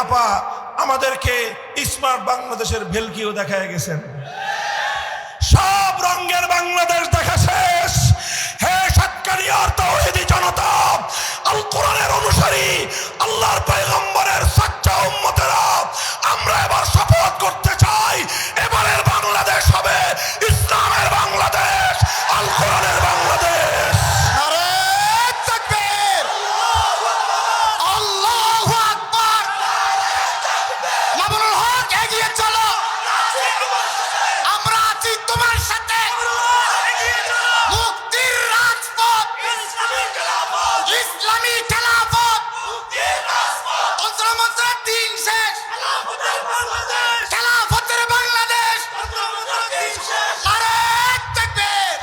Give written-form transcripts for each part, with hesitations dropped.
আপা আমাদেরকে স্মার্ট বাংলাদেশের ভেলকিও দেখায় গেছেন। সব রঙের বাংলাদেশ দেখা শেষ। হে সাতকানিয়ার তাওহীদি জনতা, আল কোরআনের অনুসারী, আল্লাহর পয়গম্বরের সাচ্চা উম্মতেরা, আমরা এবার শপথ করতে চাই, এবারের বাংলাদেশ হবে ইসলামের বাংলাদেশ, আল কোরআনের বাংলাদেশ। নারে তাকবীর, আল্লাহু আকবার। মামুনুল হক এগিয়ে চলো, আমরা আছি তোমার সাথে। মুক্তির রাজপথ, ইসলামী খেলাফত, অন্তর্মন্ত্রের দিন শেষ, খেলাফতের বাংলাদেশ। নারে তাকবীর।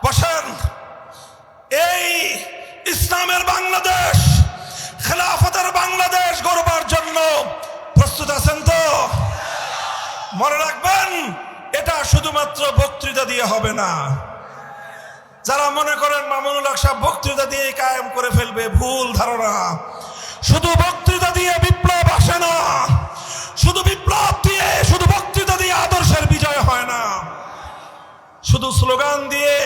বসেন। এই ইসলামের বাংলাদেশ, খেলাফতের বাংলাদেশ গড়বার জন্য প্রস্তুত আছেন তো? মনে রাখবেন, এটা শুধুমাত্র বক্তৃতা দিয়ে হবে না। যারা মনে করেন মামুনুল হক সাহেব বক্তৃতা দিয়ে কায়েম করে ফেলবে, ভুল ধারণা। শুধু বক্তৃতা দিয়ে বিপ্লব আসে না, শুধু বিপ্লব দিয়ে, শুধু বক্তৃতা দিয়ে আদর্শের বিজয় হয় না। শুধু স্লোগান দিয়ে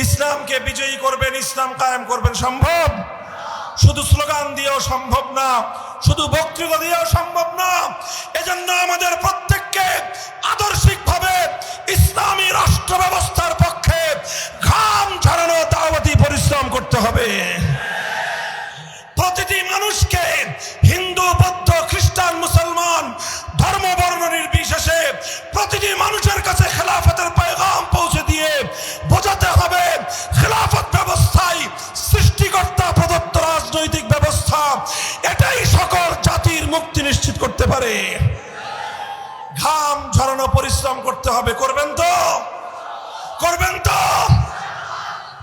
ইসলামকে বিজয়ী করবেন, ইসলাম কায়েম করবেন সম্ভব? শুধু স্লোগান দিয়েও সম্ভব না, শুধু বক্তৃতা দিয়েও সম্ভব না। এজন্য আমাদের প্রত্যেককে আদর্শিকভাবে ইসলামী রাষ্ট্র ব্যবস্থার পক্ষে ঘাম ঝরানো দাওয়াতি পরিশ্রম করতে হবে। প্রতিটি মানুষকে, হিন্দু, বৌদ্ধ, খ্রিস্টান, মুসলমান, ধর্ম বর্ণ নির্বিশেষে প্রতিটি মানুষের কাছে খেলাফতের পয়গাম পৌঁছে দিয়ে বোঝাতে হবে, খেলাফত ব্যবস্থায় সৃষ্টিকর্তা প্রদত্ত রাজনৈতিক ব্যবস্থা, এটাই সকল জাতির মুক্তি নিশ্চিত করতে পারে। ঘাম ঝরানো পরিশ্রম করতে হবে। করবেন তো? করবেন তো?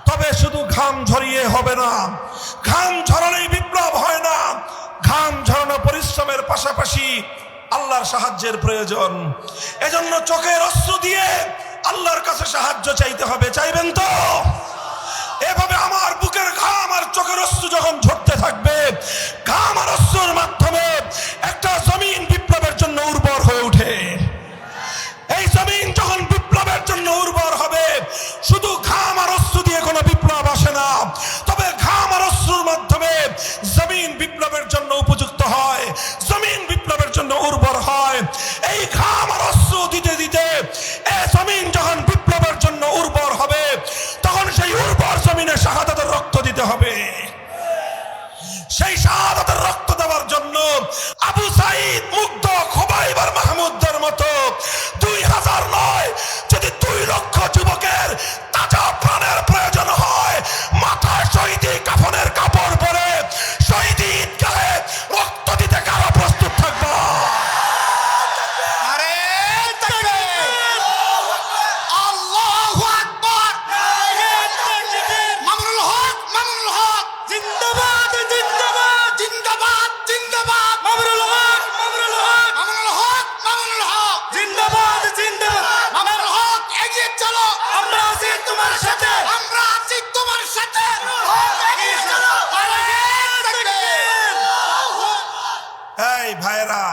তবে শুধু ঘাম ঝরিয়ে হবে না, ঘাম ঝরানোই বিপ্লব হয় না। ঘাম ঝরানো পরিশ্রমের পাশাপাশি আল্লাহর সাহায্যের প্রয়োজন। এজন্য চোখের অশ্রু দিয়ে আল্লাহর কাছে সাহায্য চাইতে হবে। চাইবেন তো? এভাবে আমার বুকের ঘাম আর চোখের অশ্রু যখন ঝরতে থাকবে, ঘাম আর অশ্রুর মাধ্যমে একটা জমিন বিপ্লবের জন্য উর্বর হয়ে ওঠে। এই জমিন যখন বিপ্লবের জন্য উর্বর হবে, শুধু ঘাম আর অশ্রু দিয়ে কোনো বিপ্লব আসে না, তবে ঘাম আর অশ্রুর মাধ্যমে জমিন বিপ্লবের জন্য উপযুক্ত হয়, জমিন বিপ্লবের জন্য উর্বর হয়। এই ঘাম আর অশ্রু দিতে দিতে এই জমিন যখন বিপ্লবের জন্য উর্বর হবে, তখন সেই উর্বর জমিনে শাহাদাতের রক্ত দিতে হবে। সেই শাহাদাতের রক্ত দেওয়ার জন্য আবু সাঈদ, মুগ্ধ, খুবাইব আর মাহমুদদের মতো 2000 নয়, যদি 2 লক্ষ যুবকের তাজা প্রাণের প্রয়োজন হয়, মাথায় শহীদি কাফনের কাপড় পরে শহীদি ঈদগাহে রক্ত দিতে কারা প্রস্তুত থাকবে? নারে তাকবীর, আল্লাহু আকবার। মামুনুল হক, মামুনুল হক জিন্দাবাদ, জিন্দাবাদ, জিন্দাবাদ, জিন্দাবাদ। মামুনুল হক, মামুনুল হক, মামুনুল হক, মামুনুল হক জিন্দাবাদ, জিন্দাবাদ। মামুনুল হক এগিয়ে চলো, আমরা আছি তোমার সাথে, আমরা আছি তোমার সাথে। এগিয়ে চলো। নারে তাকবীর। এই ভাইরা,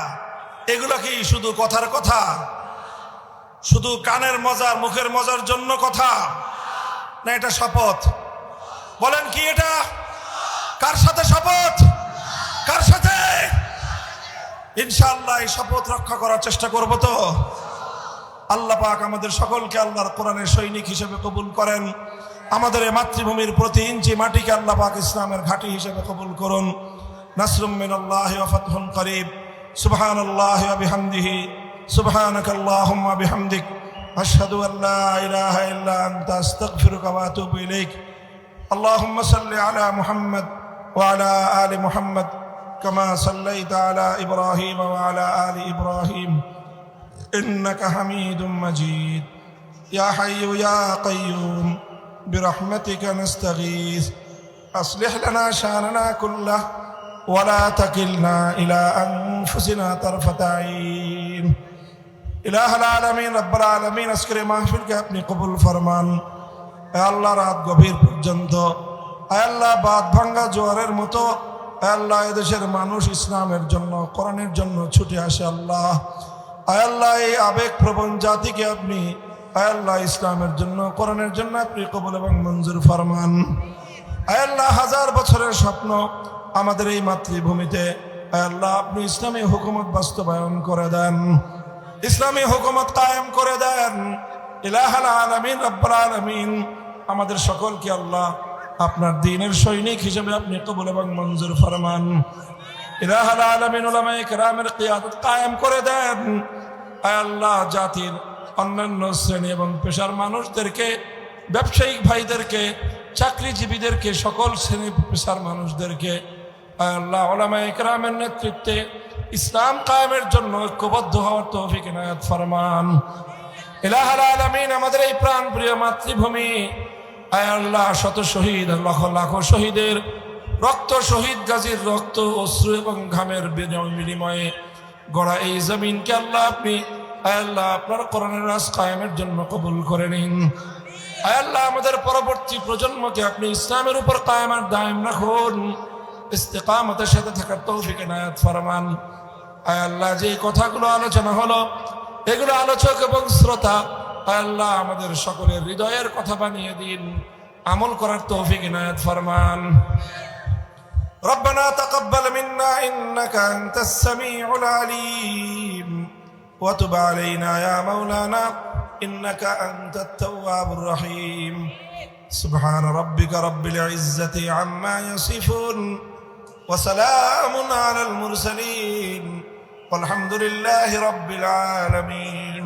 এগুলো কি শুধু কথার কথা? শুধু কানের মজার, মুখের মজার জন্য কথা না? এটা শপথ। বলেন কি এটা? কার সাথে শপথ? কার সাথে? ইনশাআল্লাহ এই শপথ রক্ষা করার চেষ্টা করব তো। আল্লাহ পাক আমাদের সকলকে আল্লাহর কোরআনের সৈনিক হিসেবে কবুল করেন। আমাদের এই মাতৃভূমির প্রতি ইঞ্চি মাটিকে আল্লাহ পাক ইসলামের ঘাঁটি হিসেবে কবুল করুন। নাসরুম মিনাল্লাহি ওয়া ফাতহুন করিব। সুবহানাল্লাহি ওয়া বিহামদিহি, সুবহানাকাল্লাহুম্মা বিহামদিক, আশহাদু আল্লা ইলাহা ইল্লা আনতা, আস্তাগফিরুকা ওয়া আতুবু ইলাইক। আল্লাহুম্মা সাল্লি আলা মুহাম্মদ ওয়া আলা আলি মুহাম্মদ কামা সাল্লাইতা আলা ইব্রাহিম ওয়া আলা আলি ইব্রাহিম ইন্নাকা হামিদুম মাজিদ। ইয়া হাইয়ু ইয়া কাইয়ুম বিরহমাতিকা নাস্তাগীথ أصلح لنا شأننا كله ولا تكلنا إلى أنفسنا طرفة عين إله العالمين رب العالمين আজকের মাহফিলকে আপনি কবুল ফরমান। আল্লাহ রাত গভীর পর্যন্ত আল্লাহ বাদ ভাঙ্গা জোয়ারের মতো আল্লাহ এদেশের মানুষ ইসলামের জন্য কোরআনের জন্য ছুটে আসে আল্লাহ। আল্লাহ এই আবেগপ্রবণ জাতিকে আপনি আল্লাহ ইসলামের জন্য কোরআনের জন্য আপনি কবুল এবং মঞ্জুর ফরমান। আল্লাহ হাজার বছরের স্বপ্ন আমাদের এই মাতৃভূমিতে আল্লাহ আপনি ইসলামী হুকুমত বাস্তবায়ন করে দেন, ইসলামী হুকুমত কায়েম করে দেন। ইলাহুল আলামিন রব্বুল আলামিন আমাদের সকলকে আল্লাহ আপনার দ্বীনের সৈনিক হিসেবে আপনি কবুল এবং মঞ্জুর ফরমান। ইলাহুল আলামিন উলামায়ে কেরামের কিয়াদত কায়েম করে দেন। আল্লাহ জাতির অন্যান্য শ্রেণী এবং পেশার মানুষদেরকে, ব্যবসায়িক ভাইদেরকে, চাকরিজীবীদেরকে, সকল শ্রেণী পেশার মানুষদেরকে আল্লাহ উলামায়ে কেরামের নেতৃত্বে ইসলাম কায়েমের জন্য ঐক্যবদ্ধ হওয়ার তৌফিক ইনায়াত ফরমান। ইলাহুল আলামিন আমাদের এই প্রাণপ্রিয় মাতৃভূমি আল্লাহ শত শহীদ, লক্ষ লাখ শহীদের রক্ত, শহীদ গাজীর রক্ত, অশ্রু এবং ঘামের বিনিময়ে গড়া এই জমিনকে আল্লাহ আপনি আল্লাহ আপনার কোরআনের রাজ কায়েমের জন্য কবুল করে নিন। আল্লাহ আমাদের পরবর্তী প্রজন্মকে আপনি ইসলামের উপর কায়েম আর দায়েম রাখুন, ইস্তেকামতের সাথে থাকার তৌফিক ইনায়াত ফরমান। আল্লাহ যে কথাগুলো আলোচনা হলো এগুলো আলোচক এবং শ্রোতা আল্লাহ আমাদের সকলের হৃদয়ের কথা বানিয়ে দিন, আমল করার তৌফিক ইনায়াত ফরমান। ربنا تقبل منا إنك أنت السميع العليم وتب علينا يا مولانا إنك أنت التواب الرحيم سبحان ربك رب العزة عما يصفون وسلام على المرسلين والحمد لله رب العالمين.